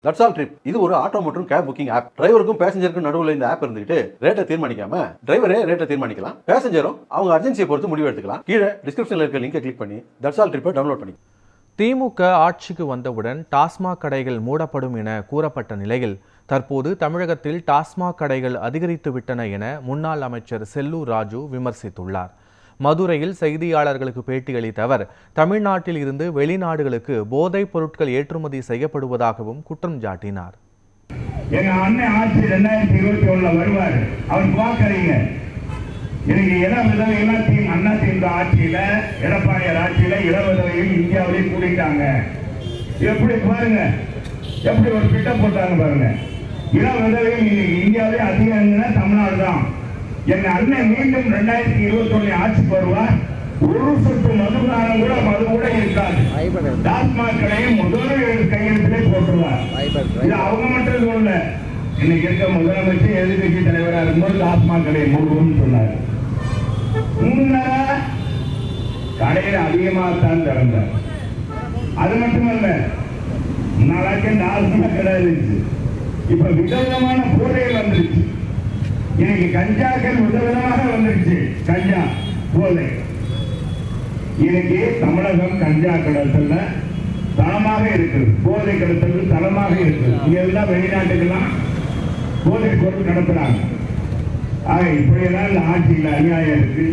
That's all trip. இது ஒரு auto மற்றும் கேப் புக்கிங் ஆப். டிரைவருக்கும் பேசஞ்சருக்கும் நடுவில் இந்த ஆப் இருந்துட்டு ரேட்டை தீர்மானிக்காம டிரைவரே ரேட்டை தீர்மானிக்கலாம். பேசஞ்சரும் அவங்க அர்ஜென்சியை பொறுத்து முடிவு எடுத்துக்கலாம். கீழே டிஸ்கிரிப்ஷன்ல இருக்க லிங்கை கிளிக் பண்ணி தட்ஸ் ஆல் ட்ரிப்பை டவுன்லோட் பண்ணி. திமுக ஆட்சிக்கு வந்தவுடன் டாஸ்மாக் கடைகள் மூடப்படும் என கூறப்பட்ட நிலையில் தற்போது தமிழகத்தில் டாஸ்மாக் கடைகள் அதிகரித்து விட்டன என முன்னாள் அமைச்சர் செல்லூர் ராஜு விமர்சித்துள்ளார். மதுரையில் செய்தியாளர்களுக்கு பேட்டியளித்த அவர் தமிழ்நாட்டில் இருந்து வெளிநாடுகளுக்கு போதைப் பொருட்கள் ஏற்றுமதி செய்யப்படுவதாகவும் குற்றம் சாட்டினார். எங்க அண்ணன் ஆட்சி 2021 வருவார், அவர் பார்க்கறீங்க. இன்னைக்கு அண்ணா திமுக ஆட்சியில எடப்பாடியார் ஆட்சியில இளவரவையில் இந்தியாவிலே கூட்டிட்டாங்க. எப்படி பாருங்க, எப்படி ஒரு திட்டம் போட்டாங்க பாருங்க. இளவரவையில் இன்னைக்கு இந்தியாவிலே அதிகம் தமிழ்நாடு தான். எங்க அண்ணன் மீண்டும் 2021 ஆட்சிக்கு வருவார். ஒரு சொட்டு மதுபானம் கூட மது கூட இருக்காது. டாஸ்மாக் கடையை முதல் கையெழுத்திலே போட்டுருவார். இது அவங்க மட்டும் சொல்லல, இன்னைக்கு இருக்க முதலமைச்சர் எதிர்கட்சி தலைவராக இருக்கும்போது டாஸ்மாக் கடையை மூடுவோம்னு சொன்னார். கடையில் அதிகமாகத்தான் திறந்தார். அது மட்டுமல்ல, முன்னாளாக்கே டாஸ்மாக் கடை இருந்துச்சு, இப்ப விதவிதமான போதைகள் வந்துருச்சு. இன்னைக்கு கஞ்சாக்கள் விதவிதமாக வந்துருச்சு. கஞ்சா போதை இன்னைக்கு தமிழகம் கஞ்சா கடத்தல தளமாக இருக்கு, போதை கடத்தல் தளமாக இருக்கு. இங்க எல்லாம் வெளிநாட்டுக்கெல்லாம் போதை பொருள் கடத்துறாங்க. ஆக இப்படியெல்லாம் இந்த ஆட்சியில் அநியாயம் இருக்கு.